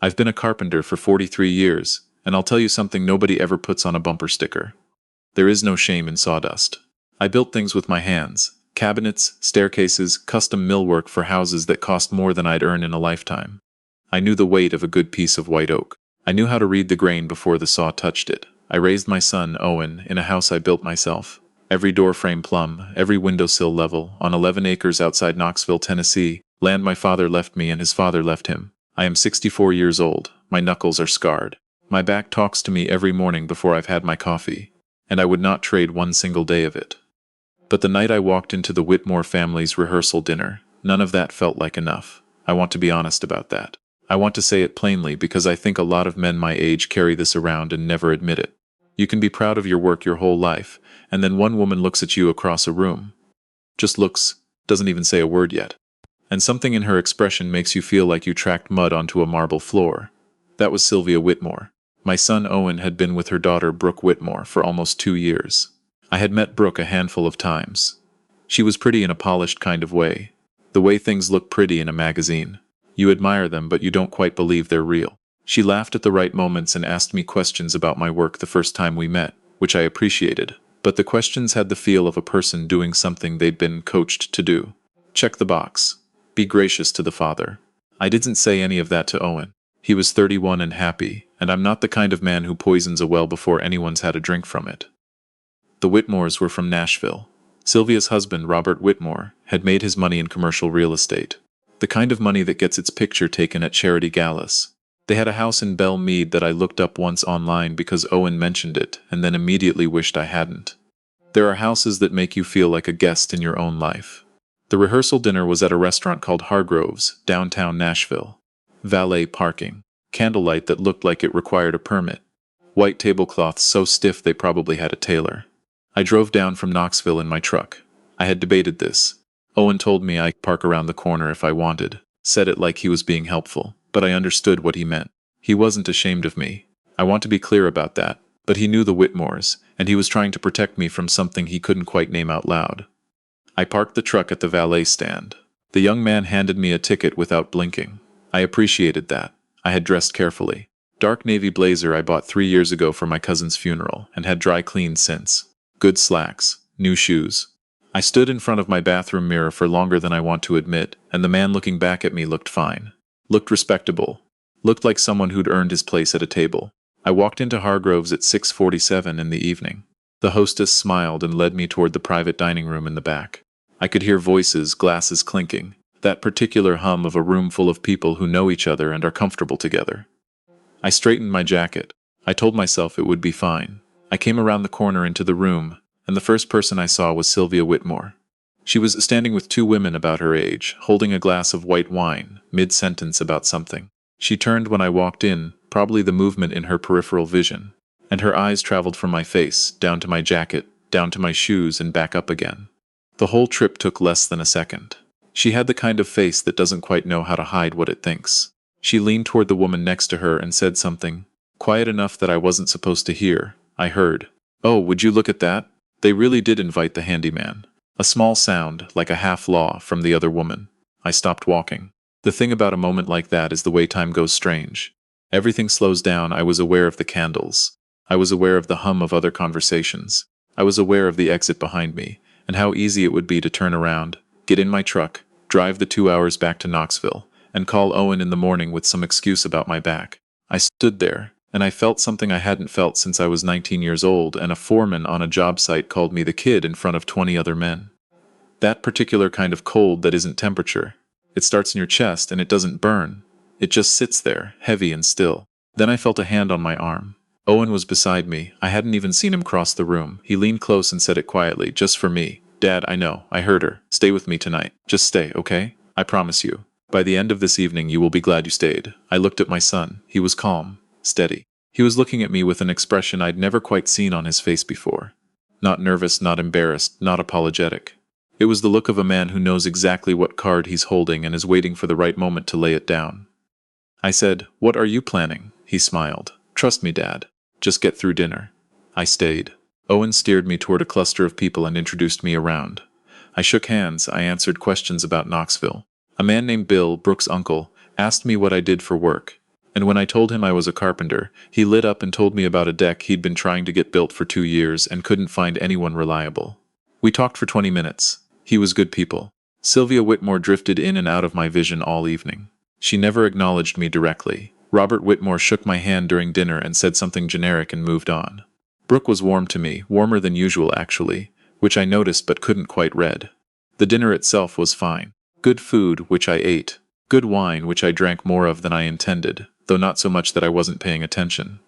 I've been a carpenter for 43 years, and I'll tell you something nobody ever puts on a bumper sticker. There is no shame in sawdust. I built things with my hands: cabinets, staircases, custom millwork for houses that cost more than I'd earn in a lifetime. I knew the weight of a good piece of white oak. I knew how to read the grain before the saw touched it. I raised my son, Owen, in a house I built myself. Every door frame plumb, every windowsill level, on 11 acres outside Knoxville, Tennessee, land my father left me and his father left him. I am 64 years old. My knuckles are scarred. My back talks to me every morning before I've had my coffee, and I would not trade one single day of it. But the night I walked into the Whitmore family's rehearsal dinner, none of that felt like enough. I want to be honest about that. I want to say it plainly because I think a lot of men my age carry this around and never admit it. You can be proud of your work your whole life, and then one woman looks at you across a room. Just looks, doesn't even say a word yet. And something in her expression makes you feel like you tracked mud onto a marble floor. That was Sylvia Whitmore. My son Owen had been with her daughter Brooke Whitmore for almost 2 years. I had met Brooke a handful of times. She was pretty in a polished kind of way. The way things look pretty in a magazine. You admire them, but you don't quite believe they're real. She laughed at the right moments and asked me questions about my work the first time we met, which I appreciated. But the questions had the feel of a person doing something they'd been coached to do. Check the box. Be gracious to the father. I didn't say any of that to Owen. He was 31 and happy, and I'm not the kind of man who poisons a well before anyone's had a drink from it. The Whitmores were from Nashville. Sylvia's husband, Robert Whitmore, had made his money in commercial real estate. The kind of money that gets its picture taken at charity galas. They had a house in Belle Meade that I looked up once online because Owen mentioned it and then immediately wished I hadn't. There are houses that make you feel like a guest in your own life. The rehearsal dinner was at a restaurant called Hargrove's, downtown Nashville. Valet parking. Candlelight that looked like it required a permit. White tablecloths so stiff they probably had a tailor. I drove down from Knoxville in my truck. I had debated this. Owen told me I could park around the corner if I wanted. Said it like he was being helpful, but I understood what he meant. He wasn't ashamed of me. I want to be clear about that, but he knew the Whitmores, and he was trying to protect me from something he couldn't quite name out loud. I parked the truck at the valet stand. The young man handed me a ticket without blinking. I appreciated that. I had dressed carefully. Dark navy blazer I bought 3 years ago for my cousin's funeral, and had dry cleaned since. Good slacks. New shoes. I stood in front of my bathroom mirror for longer than I want to admit, and the man looking back at me looked fine. Looked respectable. Looked like someone who'd earned his place at a table. I walked into Hargrove's at 6:47 in the evening. The hostess smiled and led me toward the private dining room in the back. I could hear voices, glasses clinking. That particular hum of a room full of people who know each other and are comfortable together. I straightened my jacket. I told myself it would be fine. I came around the corner into the room, and the first person I saw was Sylvia Whitmore. She was standing with 2 women about her age, holding a glass of white wine, mid-sentence about something. She turned when I walked in, probably the movement in her peripheral vision, and her eyes traveled from my face, down to my jacket, down to my shoes, and back up again. The whole trip took less than a second. She had the kind of face that doesn't quite know how to hide what it thinks. She leaned toward the woman next to her and said something, quiet enough that I wasn't supposed to hear. I heard, "Oh, would you look at that? They really did invite the handyman." A small sound, like a half-law, from the other woman. I stopped walking. The thing about a moment like that is the way time goes strange. Everything slows down. I was aware of the candles. I was aware of the hum of other conversations. I was aware of the exit behind me, and how easy it would be to turn around, get in my truck, drive the 2 hours back to Knoxville, and call Owen in the morning with some excuse about my back. I stood there, and I felt something I hadn't felt since I was 19 years old, and a foreman on a job site called me the kid in front of 20 other men. That particular kind of cold that isn't temperature. It starts in your chest and it doesn't burn. It just sits there, heavy and still. Then I felt a hand on my arm. Owen was beside me. I hadn't even seen him cross the room. He leaned close and said it quietly, just for me. "Dad, I know. I heard her. Stay with me tonight. Just stay, okay? I promise you. By the end of this evening you will be glad you stayed." I looked at my son. He was calm, steady. He was looking at me with an expression I'd never quite seen on his face before. Not nervous, not embarrassed, not apologetic. It was the look of a man who knows exactly what card he's holding and is waiting for the right moment to lay it down. I said, "What are you planning?" He smiled. "Trust me, Dad. Just get through dinner." I stayed. Owen steered me toward a cluster of people and introduced me around. I shook hands. I answered questions about Knoxville. A man named Bill, Brooke's uncle, asked me what I did for work. And when I told him I was a carpenter, he lit up and told me about a deck he'd been trying to get built for 2 years and couldn't find anyone reliable. We talked for 20 minutes. He was good people. Sylvia Whitmore drifted in and out of my vision all evening. She never acknowledged me directly. Robert Whitmore shook my hand during dinner and said something generic and moved on. Brooke was warm to me, warmer than usual actually, which I noticed but couldn't quite read. The dinner itself was fine. Good food, which I ate. Good wine, which I drank more of than I intended, though not so much that I wasn't paying attention.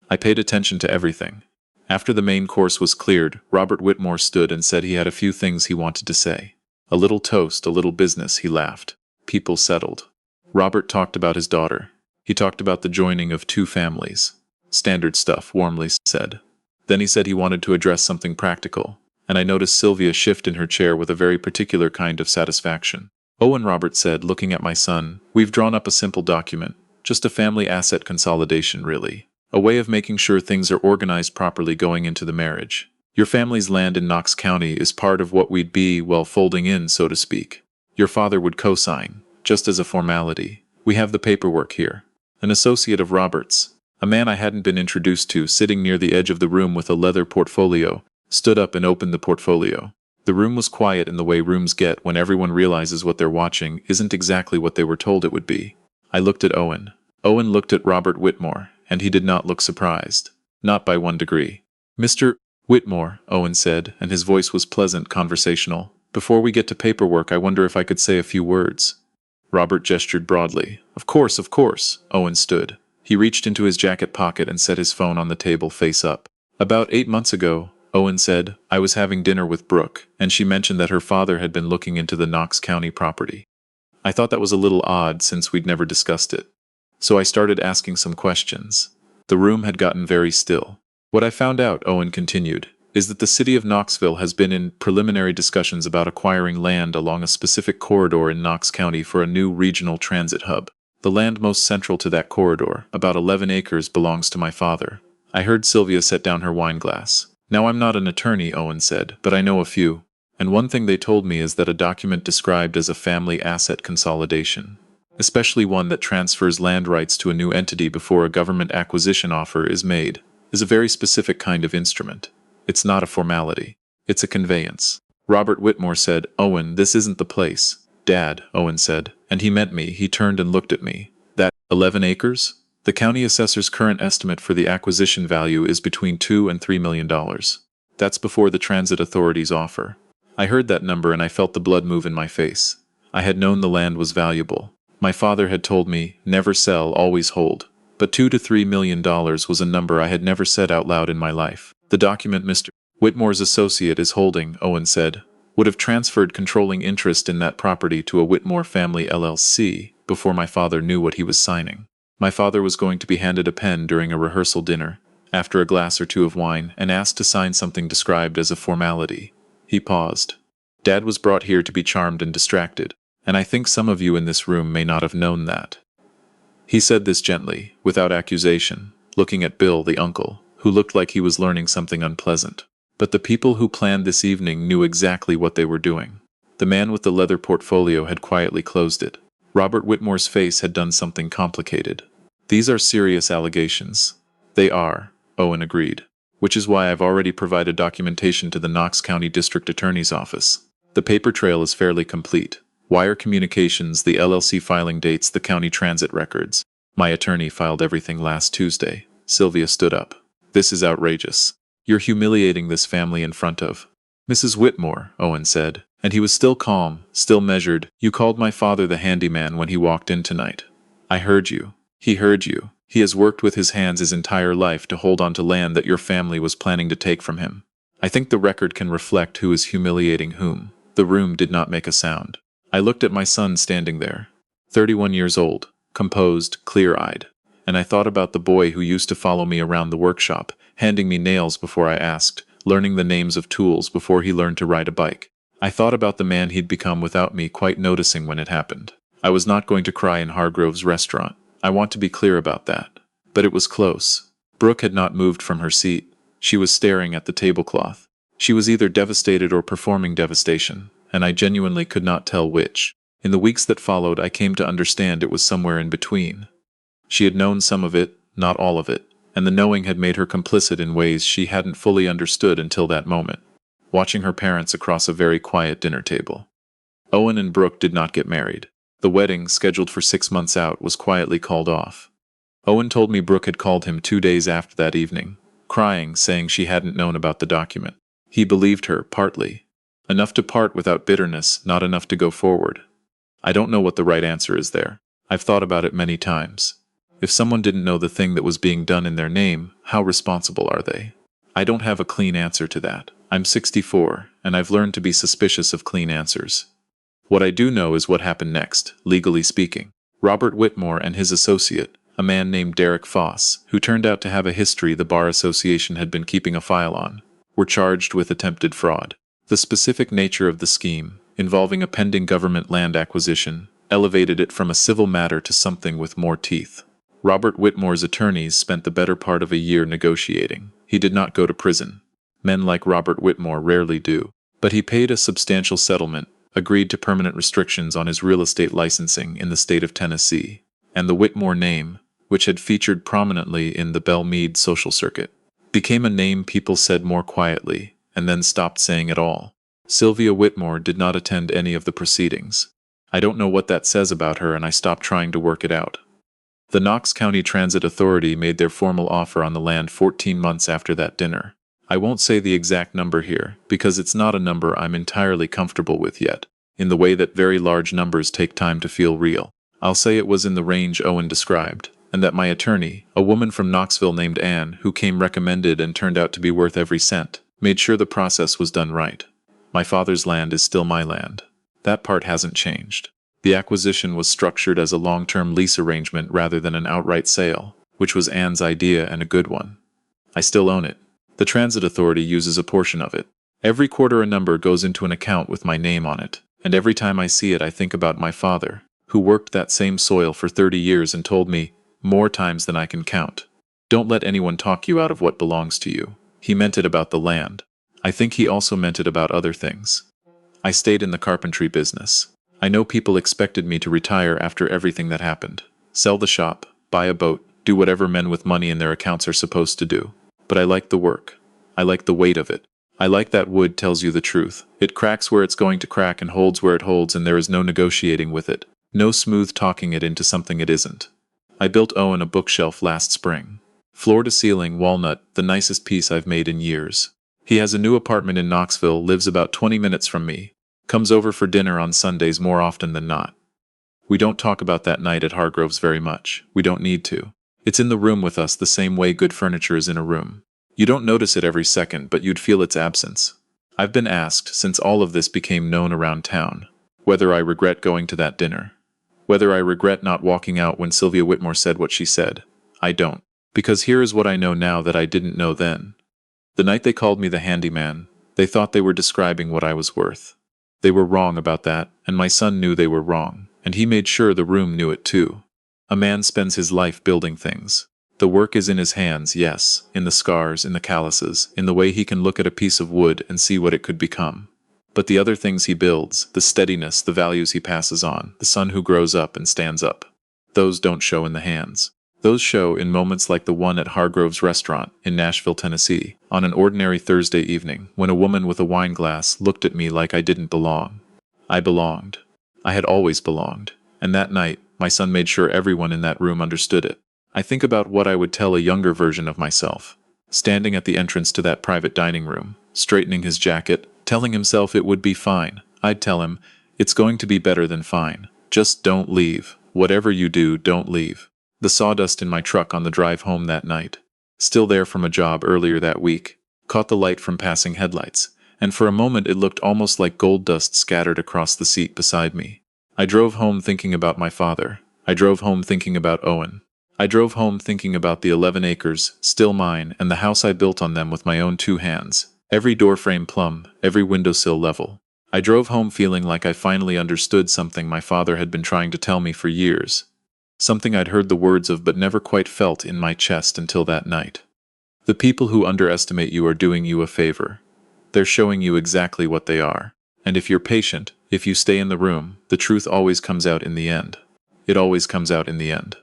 I paid attention to everything. After the main course was cleared, Robert Whitmore stood and said he had a few things he wanted to say. A little toast, a little business, he laughed. People settled. Robert talked about his daughter. He talked about the joining of 2 families. Standard stuff, warmly said. Then he said he wanted to address something practical, and I noticed Sylvia shift in her chair with a very particular kind of satisfaction. Owen, Robert said, looking at my son, we've drawn up a simple document, just a family asset consolidation really. A way of making sure things are organized properly going into the marriage. Your family's land in Knox County is part of what we'd be, well, folding in, so to speak. Your father would co-sign, just as a formality. We have the paperwork here. An associate of Robert's, a man I hadn't been introduced to, sitting near the edge of the room with a leather portfolio, stood up and opened the portfolio. The room was quiet in the way rooms get when everyone realizes what they're watching isn't exactly what they were told it would be. I looked at Owen. Owen looked at Robert Whitmore, and he did not look surprised. Not by 1 degree. Mr. Whitmore, Owen said, and his voice was pleasant, conversational. Before we get to paperwork, I wonder if I could say a few words. Robert gestured broadly. Of course, Owen stood. He reached into his jacket pocket and set his phone on the table face up. About 8 months ago, Owen said, I was having dinner with Brooke, and she mentioned that her father had been looking into the Knox County property. I thought that was a little odd since we'd never discussed it. So I started asking some questions. The room had gotten very still. What I found out, Owen continued, is that the city of Knoxville has been in preliminary discussions about acquiring land along a specific corridor in Knox County for a new regional transit hub. The land most central to that corridor, about 11 acres, belongs to my father. I heard Sylvia set down her wine glass. Now I'm not an attorney, Owen said, but I know a few. And one thing they told me is that a document described as a family asset consolidation, especially one that transfers land rights to a new entity before a government acquisition offer is made, is a very specific kind of instrument. It's not a formality. It's a conveyance. Robert Whitmore said, Owen, this isn't the place. Dad, Owen said, and he meant me. He turned and looked at me. That 11 acres? The county assessor's current estimate for the acquisition value is between $2 and $3 million. That's before the transit authority's offer. I heard that number and I felt the blood move in my face. I had known the land was valuable. My father had told me, never sell, always hold. But $2 to $3 million was a number I had never said out loud in my life. The document Mr. Whitmore's associate is holding, Owen said, would have transferred controlling interest in that property to a Whitmore Family LLC before my father knew what he was signing. My father was going to be handed a pen during a rehearsal dinner, after a glass or 2 of wine, and asked to sign something described as a formality. He paused. Dad was brought here to be charmed and distracted, and I think some of you in this room may not have known that. He said this gently, without accusation, looking at Bill, the uncle, who looked like he was learning something unpleasant. But the people who planned this evening knew exactly what they were doing. The man with the leather portfolio had quietly closed it. Robert Whitmore's face had done something complicated. These are serious allegations. They are, Owen agreed. Which is why I've already provided documentation to the Knox County District Attorney's Office. The paper trail is fairly complete. Wire communications, the LLC filing dates, the county transit records. My attorney filed everything last Tuesday. Sylvia stood up. This is outrageous. You're humiliating this family in front of Mrs. Whitmore, Owen said, and he was still calm, still measured. You called my father the handyman when he walked in tonight. I heard you. He heard you. He has worked with his hands his entire life to hold on to land that your family was planning to take from him. I think the record can reflect who is humiliating whom. The room did not make a sound. I looked at my son standing there, 31 years old, composed, clear-eyed, and I thought about the boy who used to follow me around the workshop, handing me nails before I asked, learning the names of tools before he learned to ride a bike. I thought about the man he'd become without me quite noticing when it happened. I was not going to cry in Hargrove's restaurant. I want to be clear about that. But it was close. Brooke had not moved from her seat. She was staring at the tablecloth. She was either devastated or performing devastation, and I genuinely could not tell which. In the weeks that followed, I came to understand it was somewhere in between. She had known some of it, not all of it, and the knowing had made her complicit in ways she hadn't fully understood until that moment, watching her parents across a very quiet dinner table. Owen and Brooke did not get married. The wedding, scheduled for 6 months out, was quietly called off. Owen told me Brooke had called him 2 days after that evening, crying, saying she hadn't known about the document. He believed her, partly. Enough to part without bitterness, not enough to go forward. I don't know what the right answer is there. I've thought about it many times. If someone didn't know the thing that was being done in their name, how responsible are they? I don't have a clean answer to that. I'm 64, and I've learned to be suspicious of clean answers. What I do know is what happened next, legally speaking. Robert Whitmore and his associate, a man named Derek Foss, who turned out to have a history the Bar Association had been keeping a file on, were charged with attempted fraud. The specific nature of the scheme, involving a pending government land acquisition, elevated it from a civil matter to something with more teeth. Robert Whitmore's attorneys spent the better part of a year negotiating. He did not go to prison. Men like Robert Whitmore rarely do. But he paid a substantial settlement, agreed to permanent restrictions on his real estate licensing in the state of Tennessee, and the Whitmore name, which had featured prominently in the Belle Meade social circuit, became a name people said more quietly, and then stopped saying at all. Sylvia Whitmore did not attend any of the proceedings. I don't know what that says about her, and I stopped trying to work it out. The Knox County Transit Authority made their formal offer on the land 14 months after that dinner. I won't say the exact number here, because it's not a number I'm entirely comfortable with yet, in the way that very large numbers take time to feel real. I'll say it was in the range Owen described, and that my attorney, a woman from Knoxville named Anne, who came recommended and turned out to be worth every cent, made sure the process was done right. My father's land is still my land. That part hasn't changed. The acquisition was structured as a long-term lease arrangement rather than an outright sale, which was Anne's idea and a good one. I still own it. The Transit Authority uses a portion of it. Every quarter a number goes into an account with my name on it, and every time I see it I think about my father, who worked that same soil for 30 years and told me, more times than I can count, don't let anyone talk you out of what belongs to you. He meant it about the land. I think he also meant it about other things. I stayed in the carpentry business. I know people expected me to retire after everything that happened. Sell the shop, buy a boat, do whatever men with money in their accounts are supposed to do. But I like the work. I like the weight of it. I like that wood tells you the truth. It cracks where it's going to crack and holds where it holds, and there is no negotiating with it. No smooth talking it into something it isn't. I built Owen a bookshelf last spring. Floor to ceiling, walnut, the nicest piece I've made in years. He has a new apartment in Knoxville, lives about 20 minutes from me. Comes over for dinner on Sundays more often than not. We don't talk about that night at Hargrove's very much. We don't need to. It's in the room with us the same way good furniture is in a room. You don't notice it every second, but you'd feel its absence. I've been asked, since all of this became known around town, whether I regret going to that dinner. Whether I regret not walking out when Sylvia Whitmore said what she said. I don't. Because here is what I know now that I didn't know then. The night they called me the handyman, they thought they were describing what I was worth. They were wrong about that, and my son knew they were wrong, and he made sure the room knew it too. A man spends his life building things. The work is in his hands, yes, in the scars, in the calluses, in the way he can look at a piece of wood and see what it could become. But the other things he builds, the steadiness, the values he passes on, the son who grows up and stands up, those don't show in the hands. Those show in moments like the one at Hargrove's restaurant in Nashville, Tennessee, on an ordinary Thursday evening, when a woman with a wine glass looked at me like I didn't belong. I belonged. I had always belonged. And that night, my son made sure everyone in that room understood it. I think about what I would tell a younger version of myself, standing at the entrance to that private dining room, straightening his jacket, telling himself it would be fine. I'd tell him, it's going to be better than fine. Just don't leave. Whatever you do, don't leave. The sawdust in my truck on the drive home that night, still there from a job earlier that week, caught the light from passing headlights, and for a moment it looked almost like gold dust scattered across the seat beside me. I drove home thinking about my father. I drove home thinking about Owen. I drove home thinking about the 11 acres, still mine, and the house I built on them with my own 2 hands, every doorframe plumb, every windowsill level. I drove home feeling like I finally understood something my father had been trying to tell me for years. Something I'd heard the words of but never quite felt in my chest until that night. The people who underestimate you are doing you a favor. They're showing you exactly what they are. And if you're patient, if you stay in the room, the truth always comes out in the end. It always comes out in the end.